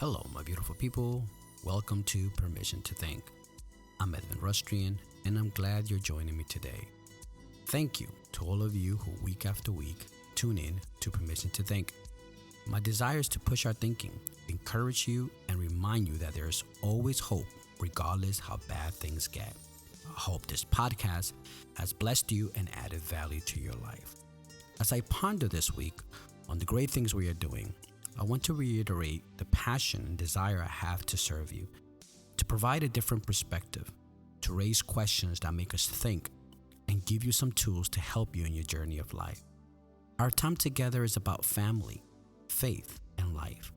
Hello, my beautiful people. Welcome to Permission to Think. I'm Edwin Rustrian, and I'm glad you're joining me today. Thank you to all of you who week after week tune in to Permission to Think. My desire is to push our thinking, encourage you, and remind you that there is always hope, regardless how bad things get. I hope this podcast has blessed you and added value to your life. As I ponder this week on the great things we are doing, I want to reiterate the passion and desire I have to serve you, to provide a different perspective, to raise questions that make us think, and give you some tools to help you in your journey of life. Our time together is about family, faith, and life.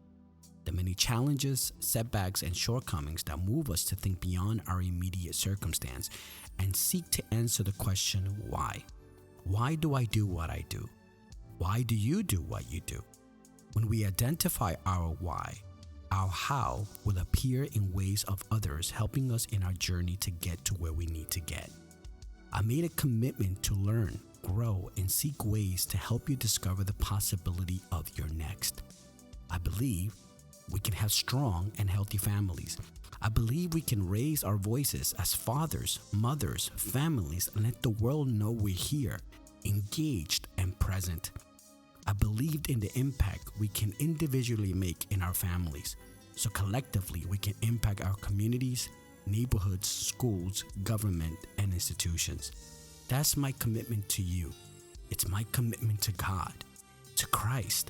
The many challenges, setbacks, and shortcomings that move us to think beyond our immediate circumstance and seek to answer the question, why? Why do I do what I do? Why do you do what you do? When we identify our why, our how will appear in ways of others helping us in our journey to get to where we need to get. I made a commitment to learn, grow, and seek ways to help you discover the possibility of your next. I believe we can have strong and healthy families. I believe we can raise our voices as fathers, mothers, families, and let the world know we're here, engaged, and present. I believed in the impact we can individually make in our families, so collectively we can impact our communities, neighborhoods, schools, government, and institutions. That's my commitment to you. It's my commitment to God, to Christ.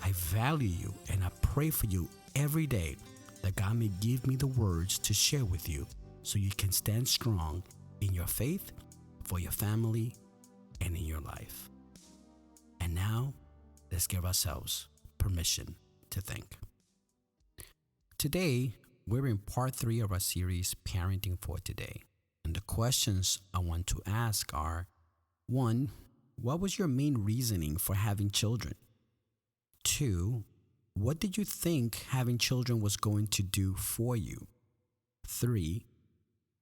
I value you and I pray for you every day that God may give me the words to share with you so you can stand strong in your faith, for your family, and in your life. And now, let's give ourselves permission to think. Today, we're in part 3 of our series, Parenting for Today. And the questions I want to ask are, 1, what was your main reasoning for having children? 2, what did you think having children was going to do for you? 3,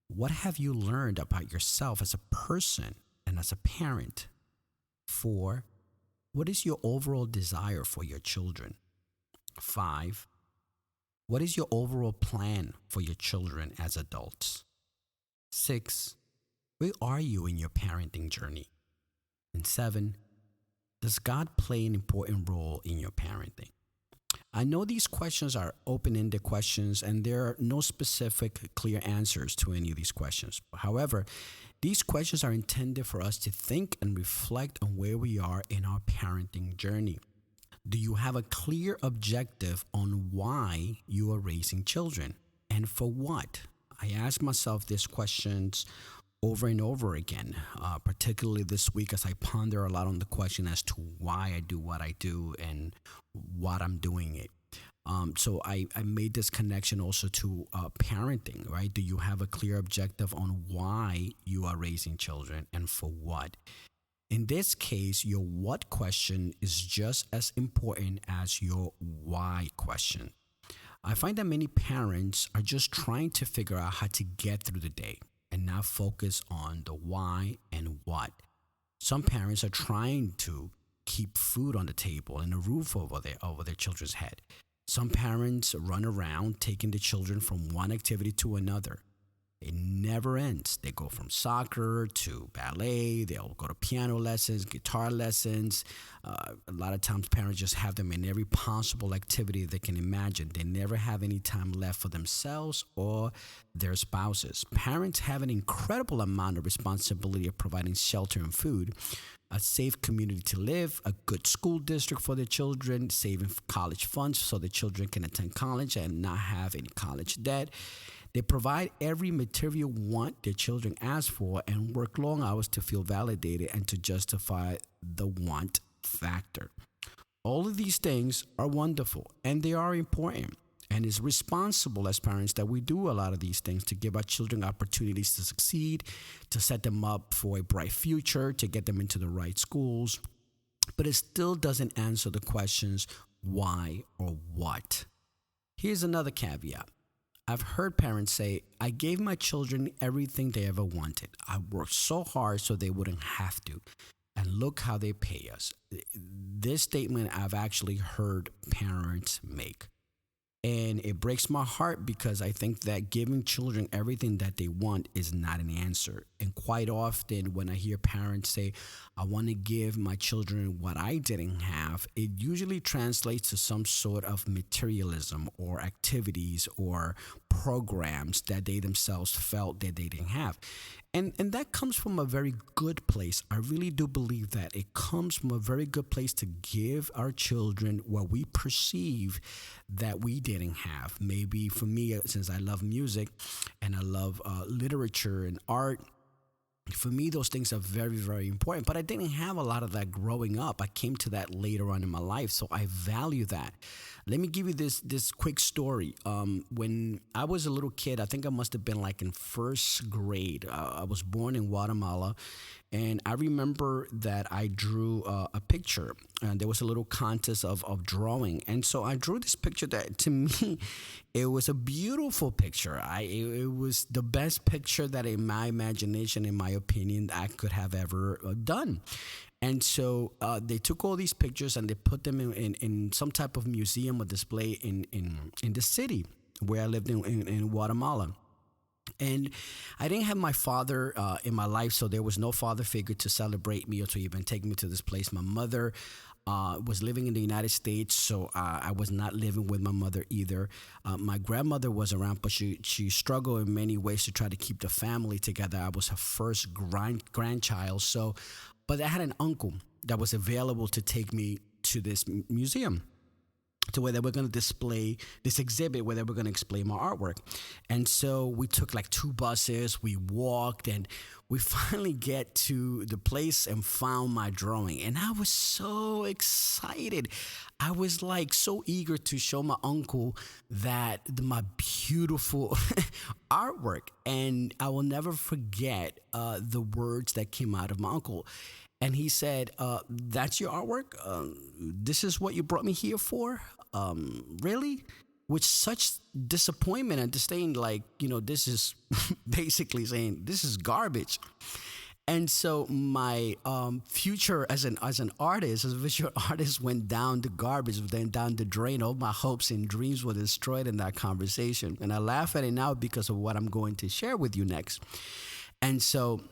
what have you learned about yourself as a person and as a parent? 4, what is your overall desire for your children? 5, what is your overall plan for your children as adults? 6, where are you in your parenting journey? And 7, does God play an important role in your parenting? I know these questions are open-ended questions and there are no specific clear answers to any of these questions. However, these questions are intended for us to think and reflect on where we are in our parenting journey. Do you have a clear objective on why you are raising children and for what? I ask myself these questions over and over again, particularly this week as I ponder a lot on the question as to why I do what I do and what I'm doing it. So I made this connection also to parenting, right? Do you have a clear objective on why you are raising children and for what? In this case, your what question is just as important as your why question. I find that many parents are just trying to figure out how to get through the day and not focus on the why and what. Some parents are trying to keep food on the table and a roof over their children's head. Some parents run around taking the children from one activity to another. It never ends. They go from soccer to ballet. They'll go to piano lessons, guitar lessons. A lot of times parents just have them in every possible activity they can imagine. They never have any time left for themselves or their spouses. Parents have an incredible amount of responsibility of providing shelter and food, a safe community to live, a good school district for their children, saving college funds so the children can attend college and not have any college debt. They provide every material want their children ask for and work long hours to feel validated and to justify the want factor. All of these things are wonderful and they are important. And it's responsible as parents that we do a lot of these things to give our children opportunities to succeed, to set them up for a bright future, to get them into the right schools. But it still doesn't answer the questions why or what. Here's another caveat. I've heard parents say, I gave my children everything they ever wanted. I worked so hard so they wouldn't have to. And look how they pay us. This statement I've actually heard parents make. And it breaks my heart because I think that giving children everything that they want is not an answer. And quite often, when I hear parents say, I want to give my children what I didn't have, it usually translates to some sort of materialism or activities or programs that they themselves felt that they didn't have. And that comes from a very good place. I really do believe that it comes from a very good place to give our children what we perceive that we didn't have. Maybe for me, since I love music and I love literature and art, for me those things are very, very important, but I didn't have a lot of that growing up. I came to that later on in my life, so I value that. Let me give you this quick story. When I was a little kid, I think I must have been like in first grade. I was born in Guatemala, and I remember that I drew a picture, and there was a little contest of drawing, and so I drew this picture that to me it was a beautiful picture. It was the best picture that in my imagination, in my opinion, I could have ever done. And so they took all these pictures and they put them in some type of museum or display in the city where I lived in Guatemala. And I didn't have my father in my life, so there was no father figure to celebrate me or to even take me to this place. My mother was living in the United States, so I was not living with my mother either. My grandmother was around, but she struggled in many ways to try to keep the family together. I was her first grandchild, so but I had an uncle that was available to take me to this museum, to where they were going to display this exhibit where they were going to explain my artwork. And so we took like two buses, we walked, and we finally get to the place and found my drawing. And I was so excited. I was like so eager to show my uncle that my beautiful artwork. And I will never forget the words that came out of my uncle. And he said, that's your artwork? This is what you brought me here for? Really? With such disappointment and disdain, like, this is basically saying, this is garbage. And so my future as an artist, as a visual artist, went down the garbage, then down the drain. All my hopes and dreams were destroyed in that conversation. And I laugh at it now because of what I'm going to share with you next. And so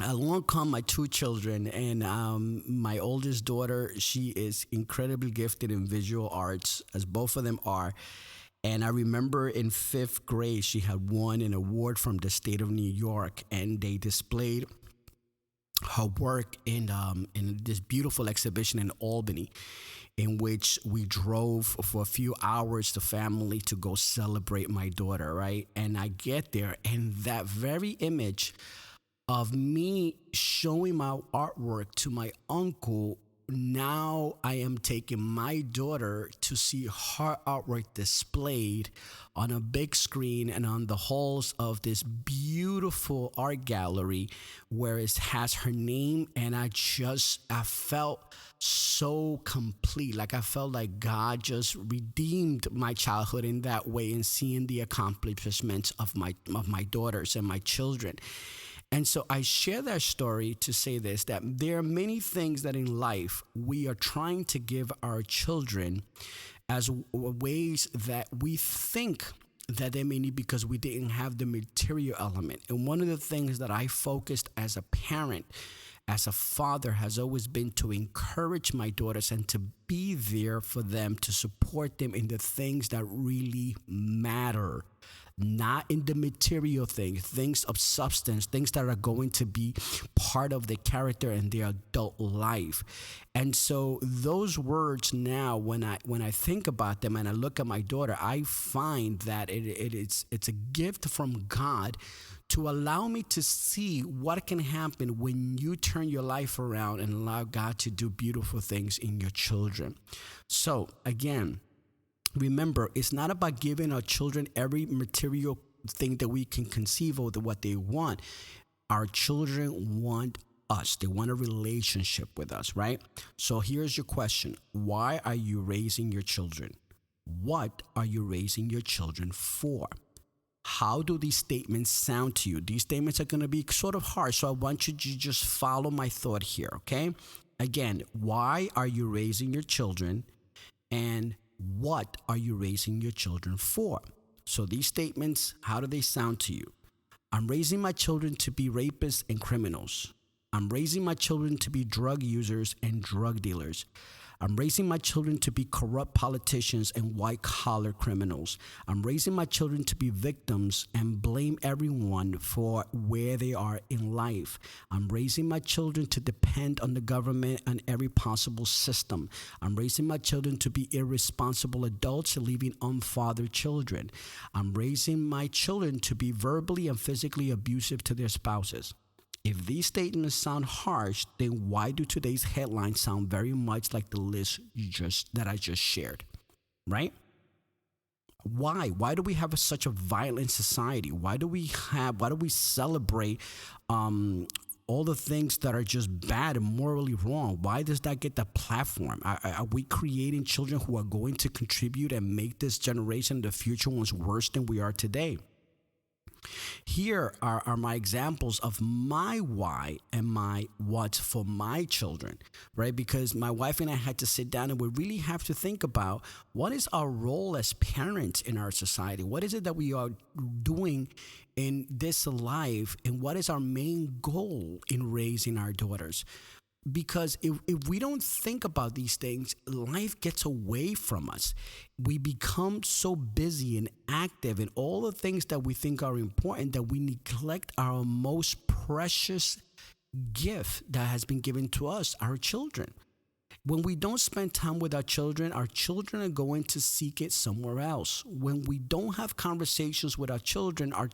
along come my two children, and my oldest daughter, she is incredibly gifted in visual arts, as both of them are. And I remember in fifth grade, she had won an award from the state of New York, and they displayed her work in this beautiful exhibition in Albany, in which we drove for a few hours, the family, to go celebrate my daughter, right? And I get there, and that very image of me showing my artwork to my uncle, now I am taking my daughter to see her artwork displayed on a big screen and on the halls of this beautiful art gallery where it has her name. And I felt so complete. Like I felt like God just redeemed my childhood in that way, and seeing the accomplishments of my daughters and my children. And so I share that story to say this, that there are many things that in life we are trying to give our children as ways that we think that they may need because we didn't have the material element. And one of the things that I focused as a parent, as a father, has always been to encourage my daughters and to be there for them, to support them in the things that really matter. Not in the material things of substance, things that are going to be part of their character and their adult life. And so those words now, when I think about them and I look at my daughter, I find that it's a gift from God to allow me to see what can happen when you turn your life around and allow God to do beautiful things in your children. So again, remember, it's not about giving our children every material thing that we can conceive of what they want. Our children want us. They want a relationship with us, right? So here's your question. Why are you raising your children? What are you raising your children for? How do these statements sound to you? These statements are going to be sort of hard, so I want you to just follow my thought here, okay? Again, why are you raising your children? And what are you raising your children for? So these statements, how do they sound to you? I'm raising my children to be rapists and criminals. I'm raising my children to be drug users and drug dealers. I'm raising my children to be corrupt politicians and white collar criminals. I'm raising my children to be victims and blame everyone for where they are in life. I'm raising my children to depend on the government and every possible system. I'm raising my children to be irresponsible adults leaving unfathered children. I'm raising my children to be verbally and physically abusive to their spouses. If these statements sound harsh, then why do today's headlines sound very much like the list that I just shared, right? Why? Why do we have such a violent society? Why do we celebrate all the things that are just bad and morally wrong? Why does that get the platform? Are we creating children who are going to contribute and make this generation, the future ones, worse than we are today? Here are my examples of my why and my what's for my children, right? Because my wife and I had to sit down and we really have to think about what is our role as parents in our society? What is it that we are doing in this life? And what is our main goal in raising our daughters? Because if we don't think about these things, life gets away from us. We become so busy and active in all the things that we think are important that we neglect our most precious gift that has been given to us, our children. When we don't spend time with our children are going to seek it somewhere else. When we don't have conversations with our children are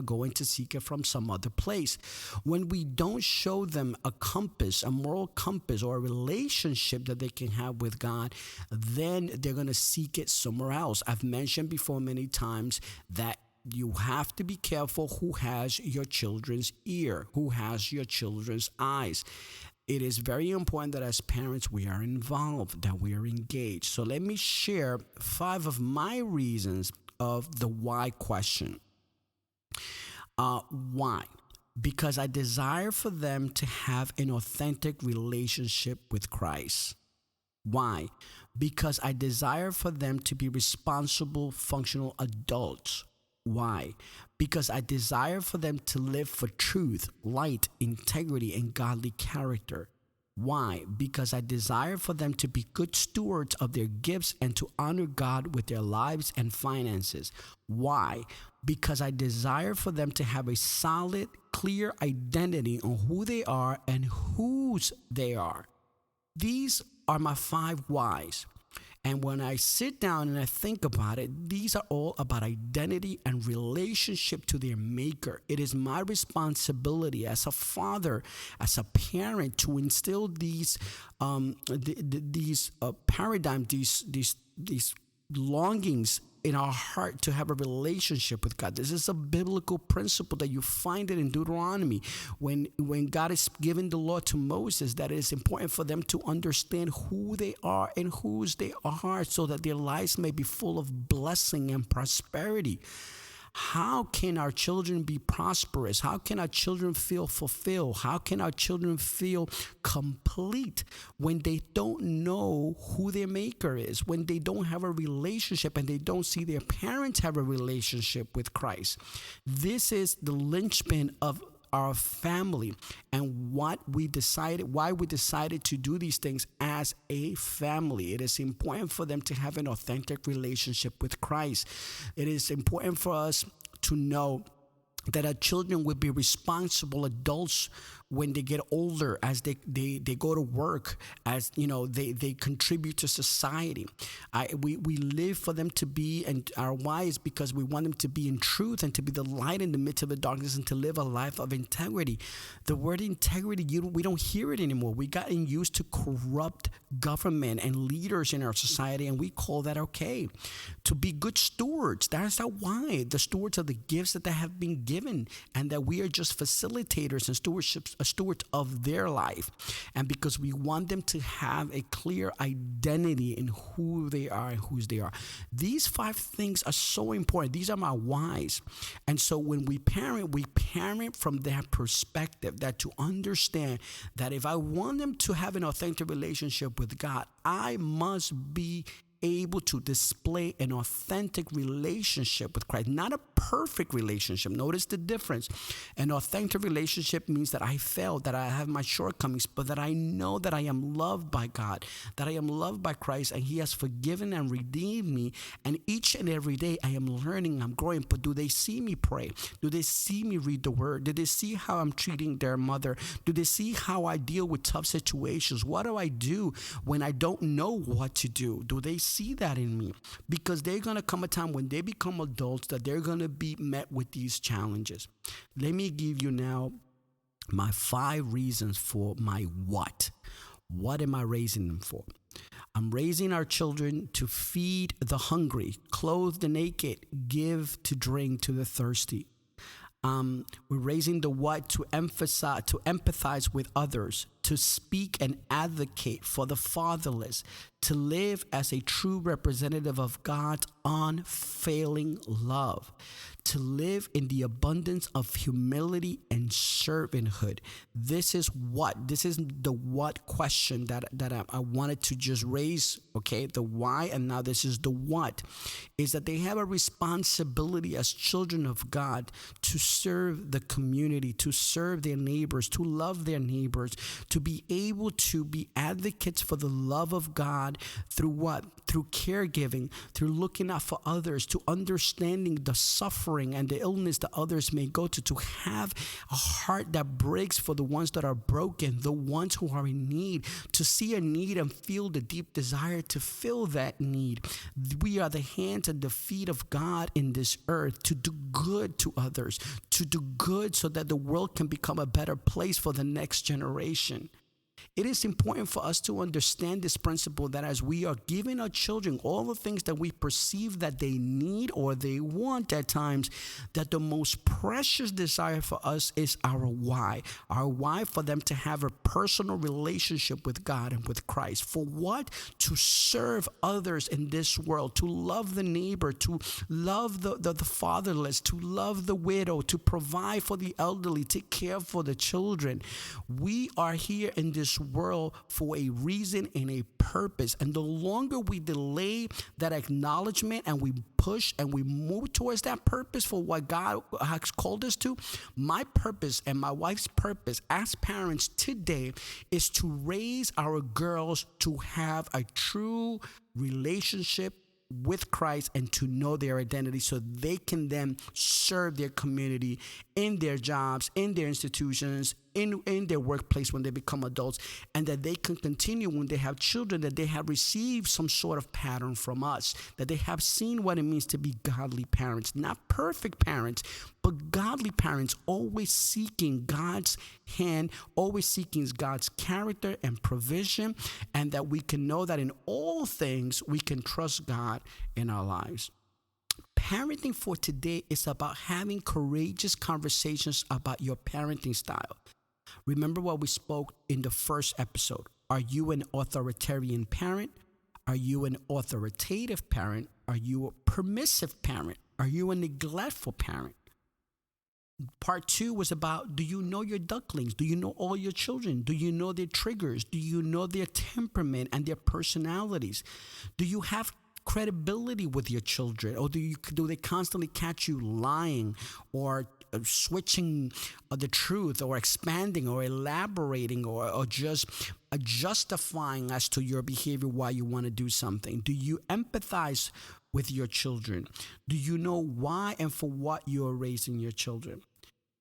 going to seek it from some other place. When we don't show them a compass, a moral compass, or a relationship that they can have with God, then they're going to seek it somewhere else. I've mentioned before many times that you have to be careful who has your children's ear, who has your children's eyes. It is very important that as parents, we are involved, that we are engaged. So let me share 5 of my reasons of the why question. Why? Because I desire for them to have an authentic relationship with Christ. Why? Because I desire for them to be responsible, functional adults. Why? Because I desire for them to live for truth, light, integrity, and godly character. Why? Because I desire for them to be good stewards of their gifts and to honor God with their lives and finances. Why? Because I desire for them to have a solid, clear identity on who they are and whose they are. These are my 5 whys. And when I sit down and I think about it, these are all about identity and relationship to their maker. It is my responsibility as a father, as a parent, to instill these paradigms, these longings in our heart to have a relationship with God. This is a biblical principle that you find it in Deuteronomy when God is giving the law to Moses, that it is important for them to understand who they are and whose they are so that their lives may be full of blessing and prosperity. How can our children be prosperous? How can our children feel fulfilled? How can our children feel complete when they don't know who their maker is, when they don't have a relationship and they don't see their parents have a relationship with Christ? This is the linchpin of our family and why we decided to do these things as a family. It is important for them to have an authentic relationship with Christ. It is important for us to know that our children will be responsible adults when they get older, as they go to work, as they contribute to society. We live for them to be, and our why is because we want them to be in truth and to be the light in the midst of the darkness and to live a life of integrity. The word integrity, we don't hear it anymore. We gotten used to corrupt government and leaders in our society, and we call that okay. To be good stewards, that's our why. The stewards of the gifts that they have been given, and that we are just facilitators and stewards of their life. And because we want them to have a clear identity in who they are and whose they are. These 5 things are so important. These are my whys. And so when we parent from that perspective, that to understand that if I want them to have an authentic relationship with God, I must be able to display an authentic relationship with Christ, not a perfect relationship. Notice the difference. An authentic relationship means that I fail, that I have my shortcomings, but that I know that I am loved by God, that I am loved by Christ, and He has forgiven and redeemed me. And each and every day I am learning, I'm growing. But do they see me pray? Do they see me read the Word? Do they see how I'm treating their mother? Do they see how I deal with tough situations? What do I do when I don't know what to do? Do they see that in me? Because there's going to come a time when they become adults that they're going to be met with these challenges. Let me give you now my 5 reasons for my what. What am I raising them for? I'm raising our children to feed the hungry, clothe the naked, give to drink to the thirsty. We're raising the what to empathize with others, to speak and advocate for the fatherless, to live as a true representative of God's unfailing love, to live in the abundance of humility and servanthood. This is the what question that I wanted to just raise, okay? The why, and now this is the what, is that they have a responsibility as children of God to serve the community, to serve their neighbors, to love their neighbors, to be able to be advocates for the love of God through what? Through caregiving, through looking out for others, to understanding the suffering and the illness that others may go to have a heart that breaks for the ones that are broken, the ones who are in need, to see a need and feel the deep desire to fill that need. We are the hands and the feet of God in this earth to do good to others, to do good so that the world can become a better place for the next generation. It is important for us to understand this principle that as we are giving our children all the things that we perceive that they need or they want at times, that the most precious desire for us is our why. Our why for them to have a personal relationship with God and with Christ. For what? To serve others in this world, to love the neighbor, to love the fatherless, to love the widow, to provide for the elderly, take care for the children. We are here in this world for a reason and a purpose. And the longer we delay that acknowledgement and we push and we move towards that purpose for what God has called us to, my purpose and my wife's purpose as parents today is to raise our girls to have a true relationship with Christ and to know their identity so they can then serve their community in their jobs, in their institutions, in their workplace when they become adults, and that they can continue when they have children, that they have received some sort of pattern from us, that they have seen what it means to be godly parents, not perfect parents, but godly parents, always seeking God's hand, always seeking God's character and provision, and that we can know that in all things we can trust God in our lives. Parenting for today is about having courageous conversations about your parenting style. Remember what we spoke in the first episode. Are you an authoritarian parent? Are you an authoritative parent? Are you a permissive parent? Are you a neglectful parent? Part 2 was about, do you know your ducklings? Do you know all your children? Do you know their triggers? Do you know their temperament and their personalities? Do you have credibility with your children, or do they constantly catch you lying or switching the truth, or expanding or elaborating, or just justifying as to your behavior why you want to do something? Do you empathize with your children? Do you know why and for what you are raising your children?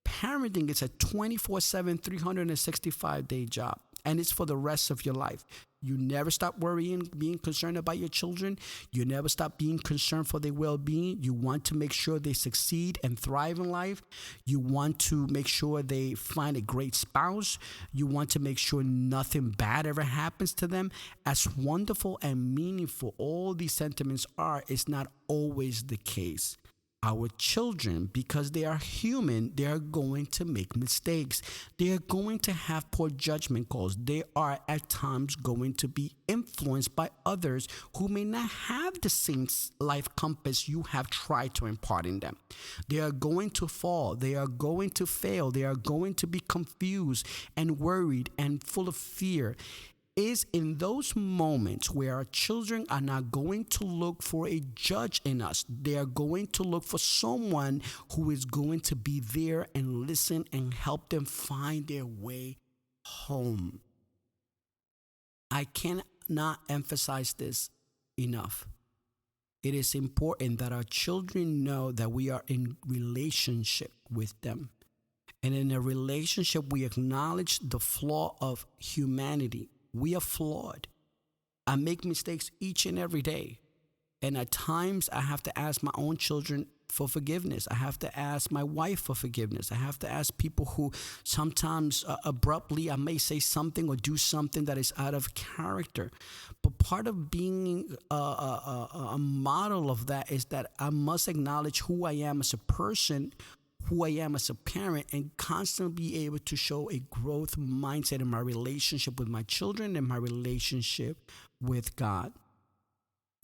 Parenting is a 24/7, 365-day job, and it's for the rest of your life. You never stop worrying, being concerned about your children. You never stop being concerned for their well-being. You want to make sure they succeed and thrive in life. You want to make sure they find a great spouse. You want to make sure nothing bad ever happens to them. As wonderful and meaningful all these sentiments are, it's not always the case. Our children, because they are human, they are going to make mistakes. They are going to have poor judgment calls. They are at times going to be influenced by others who may not have the same life compass you have tried to impart in them. They are going to fall. They are going to fail. They are going to be confused and worried and full of fear. is in those moments where our children are not going to look for a judge in us. They are going to look for someone who is going to be there and listen and help them find their way home. I cannot emphasize this enough. It is important that our children know that we are in relationship with them. And in a relationship, we acknowledge the flaw of humanity. We are flawed. I make mistakes each and every day. And at times, I have to ask my own children for forgiveness. I have to ask my wife for forgiveness. I have to ask people who sometimes abruptly I may say something or do something that is out of character. But part of being a model of that is that I must acknowledge who I am as a person, who I am as a parent, and constantly be able to show a growth mindset in my relationship with my children and my relationship with God.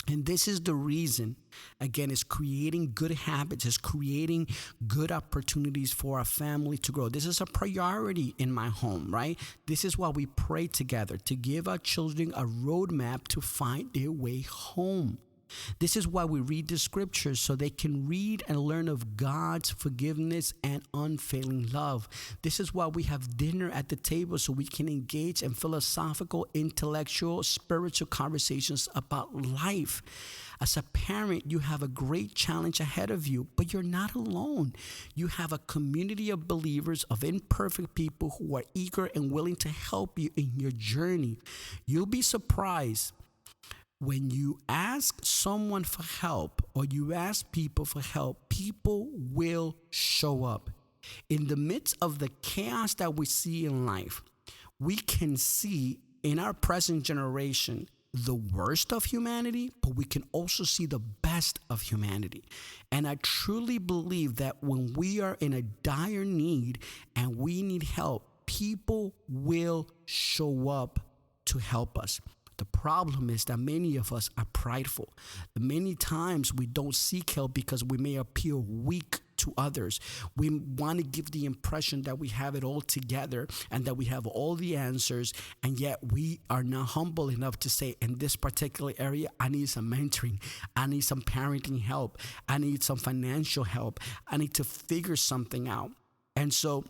And this is the reason, again, is creating good habits, is creating good opportunities for our family to grow. This is a priority in my home, right? This is why we pray together, to give our children a roadmap to find their way home. This is why we read the scriptures, so they can read and learn of God's forgiveness and unfailing love. This is why we have dinner at the table, so we can engage in philosophical, intellectual, spiritual conversations about life. As a parent, you have a great challenge ahead of you, but you're not alone. You have a community of believers, of imperfect people who are eager and willing to help you in your journey. You'll be surprised when you ask someone for help, or you ask people for help, people will show up. In the midst of the chaos that we see in life, we can see in our present generation the worst of humanity, but we can also see the best of humanity. And I truly believe that when we are in a dire need and we need help, people will show up to help us. The problem is that many of us are prideful. Many times we don't seek help because we may appear weak to others. We want to give the impression that we have it all together and that we have all the answers, and yet we are not humble enough to say, in this particular area, I need some mentoring. I need some parenting help. I need some financial help. I need to figure something out. And so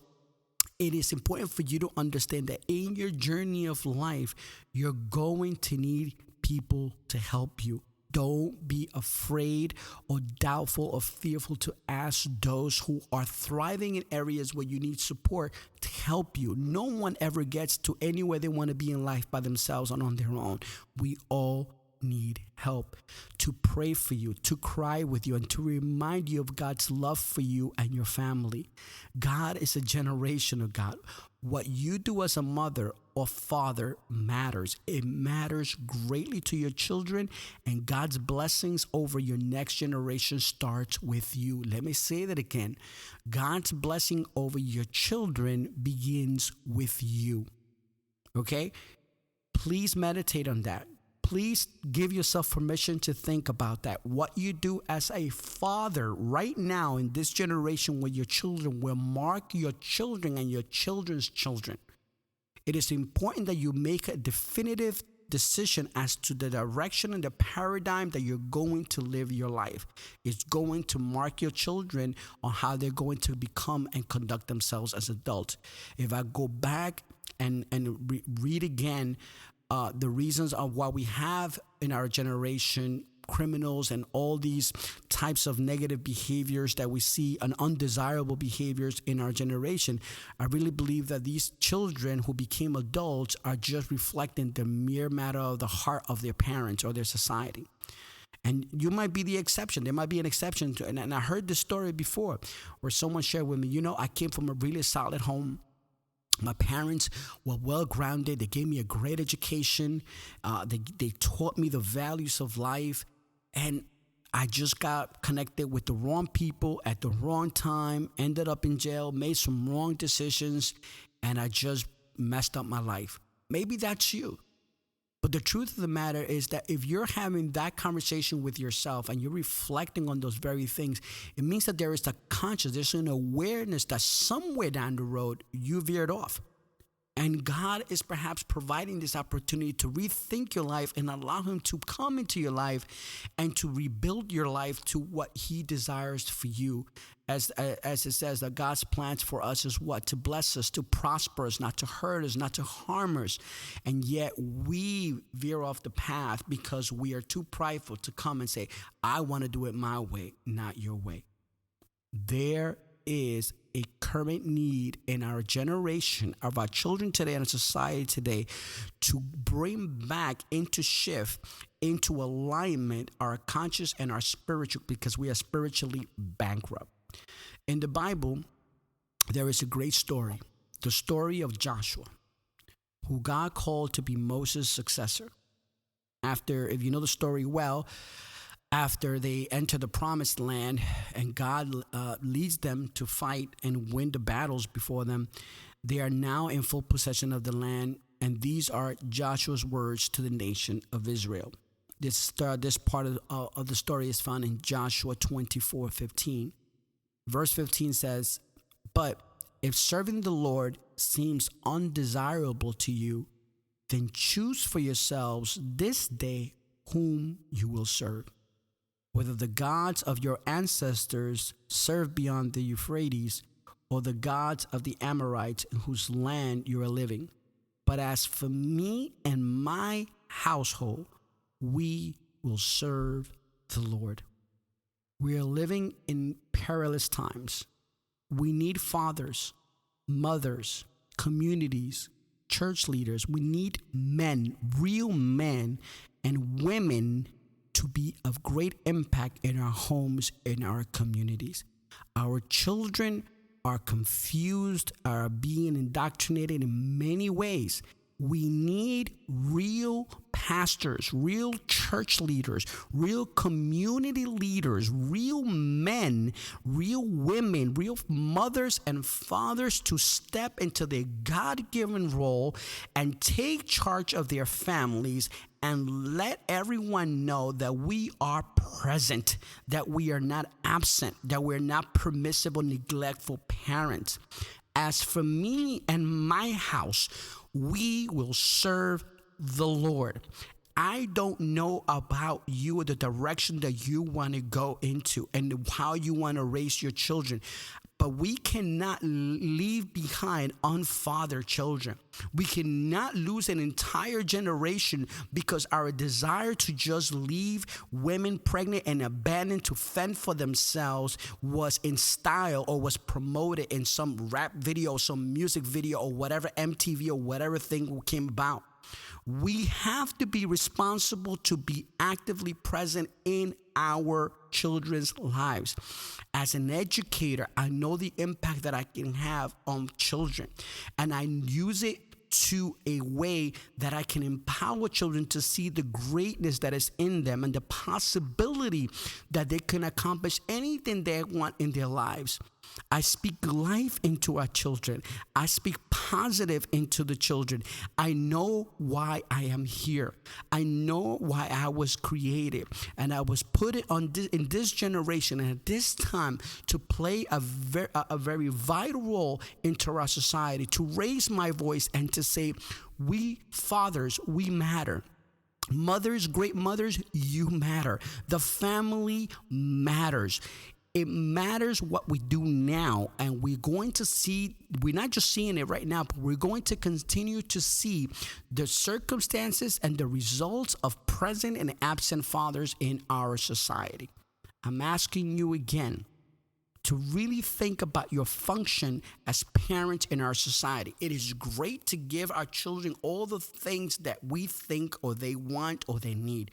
it is important for you to understand that in your journey of life, you're going to need people to help you. Don't be afraid or doubtful or fearful to ask those who are thriving in areas where you need support to help you. No one ever gets to anywhere they want to be in life by themselves and on their own. We all need help, to pray for you, to cry with you, and to remind you of God's love for you and your family. God is a generational God. What you do as a mother or father matters. It matters greatly to your children, and God's blessings over your next generation starts with you. Let me say that again. God's blessing over your children begins with you. Okay? Please meditate on that. Please give yourself permission to think about that. What you do as a father right now in this generation with your children will mark your children and your children's children. It is important that you make a definitive decision as to the direction and the paradigm that you're going to live your life. It's going to mark your children on how they're going to become and conduct themselves as adults. If I go back and read again, the reasons of why we have in our generation criminals and all these types of negative behaviors that we see and undesirable behaviors in our generation, I really believe that these children who became adults are just reflecting the mere matter of the heart of their parents or their society. And you might be the exception. There might be an exception to, and I heard this story before where someone shared with me, I came from a really solid home. My parents were well-grounded. They gave me a great education. They taught me the values of life. And I just got connected with the wrong people at the wrong time, ended up in jail, made some wrong decisions, and I just messed up my life. Maybe that's you. But the truth of the matter is that if you're having that conversation with yourself and you're reflecting on those very things, it means that there is a conscious, there's an awareness that somewhere down the road you veered off. And God is perhaps providing this opportunity to rethink your life and allow him to come into your life and to rebuild your life to what he desires for you. As it says, that God's plans for us is what? To bless us, to prosper us, not to hurt us, not to harm us. And yet we veer off the path because we are too prideful to come and say, I want to do it my way, not your way. There is a current need in our generation, of our children today and our society today, to bring back into shift, into alignment, our conscious and our spiritual, because we are spiritually bankrupt. In the Bible, there is a great story, the story of Joshua, who God called to be Moses' successor. After, if you know the story well, after they enter the promised land and God leads them to fight and win the battles before them, they are now in full possession of the land. And these are Joshua's words to the nation of Israel. This part of the story is found in Joshua 24:15. Verse 15 says, "But if serving the Lord seems undesirable to you, then choose for yourselves this day whom you will serve. Whether the gods of your ancestors served beyond the Euphrates, or the gods of the Amorites in whose land you are living. But as for me and my household, we will serve the Lord." We are living in perilous times. We need fathers, mothers, communities, church leaders. We need men, real men and women, to be of great impact in our homes, in our communities. Our children are confused, are being indoctrinated in many ways. We need real pastors, real church leaders, real community leaders, real men, real women, real mothers and fathers to step into their God-given role and take charge of their families and let everyone know that we are present, that we are not absent, that we're not permissible, neglectful parents. As for me and my house, we will serve the Lord. I don't know about you or the direction that you want to go into and how you want to raise your children, but we cannot leave behind unfathered children. We cannot lose an entire generation because our desire to just leave women pregnant and abandoned to fend for themselves was in style or was promoted in some rap video, some music video, or whatever MTV or whatever thing came about. We have to be responsible to be actively present in our children's lives. As an educator, I know the impact that I can have on children, and I use it to a way that I can empower children to see the greatness that is in them and the possibility that they can accomplish anything they want in their lives. I speak life into our children. I speak positive into the children. I know why I am here. I know why I was created, and I was put in this generation and at this time to play a very vital role into our society, to raise my voice and to say, we fathers, we matter. Mothers, great mothers, you matter. The family matters. It matters what we do now, and we're going to see, we're not just seeing it right now, but we're going to continue to see the circumstances and the results of present and absent fathers in our society. I'm asking you again to really think about your function as parents in our society. It is great to give our children all the things that we think or they want or they need.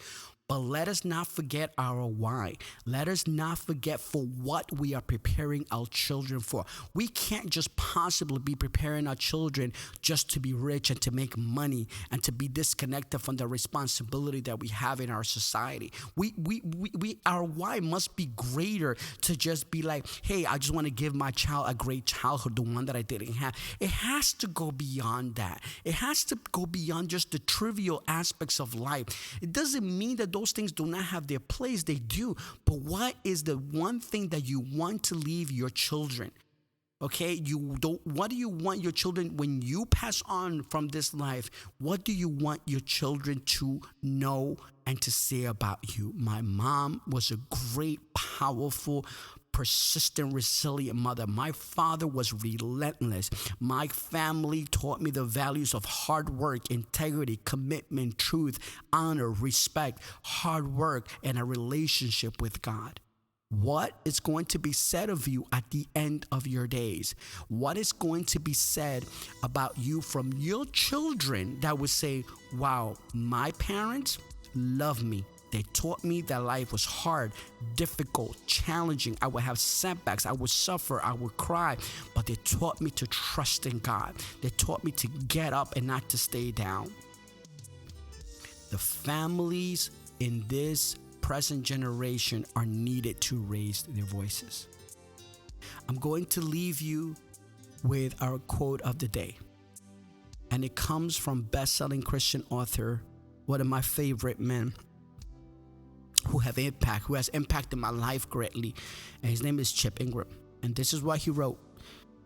But let us not forget our why. Let us not forget for what we are preparing our children for. We can't just possibly be preparing our children just to be rich and to make money and to be disconnected from the responsibility that we have in our society. Our why must be greater to just be like, hey, I just want to give my child a great childhood, the one that I didn't have. It has to go beyond that. It has to go beyond just the trivial aspects of life. It doesn't mean that those things do not have their place. They do. But what is the one thing that you want to leave your children? Okay, what do you want your children when you pass on from this life? What do you want your children to know and to say about you? My mom was a great, powerful, persistent, resilient mother. My father was relentless. My family taught me the values of hard work, integrity, commitment, truth, honor, respect, hard work, and a relationship with God. What is going to be said of you at the end of your days? What is going to be said about you from your children that would say, wow, my parents love me. They taught me that life was hard, difficult, challenging. I would have setbacks. I would suffer. I would cry. But they taught me to trust in God. They taught me to get up and not to stay down. The families in this present generation are needed to raise their voices. I'm going to leave you with our quote of the day. And it comes from best-selling Christian author, one of my favorite men who has impacted my life greatly. And his name is Chip Ingram. And this is what he wrote.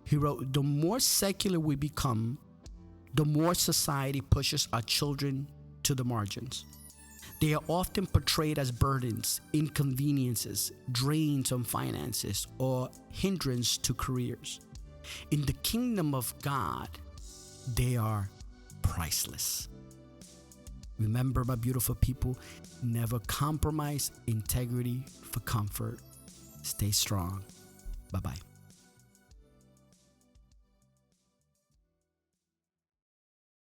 He wrote, the more secular we become, the more society pushes our children to the margins. They are often portrayed as burdens, inconveniences, drains on finances, or hindrance to careers. In the kingdom of God, they are priceless. Remember, my beautiful people, never compromise integrity for comfort. Stay strong. Bye-bye.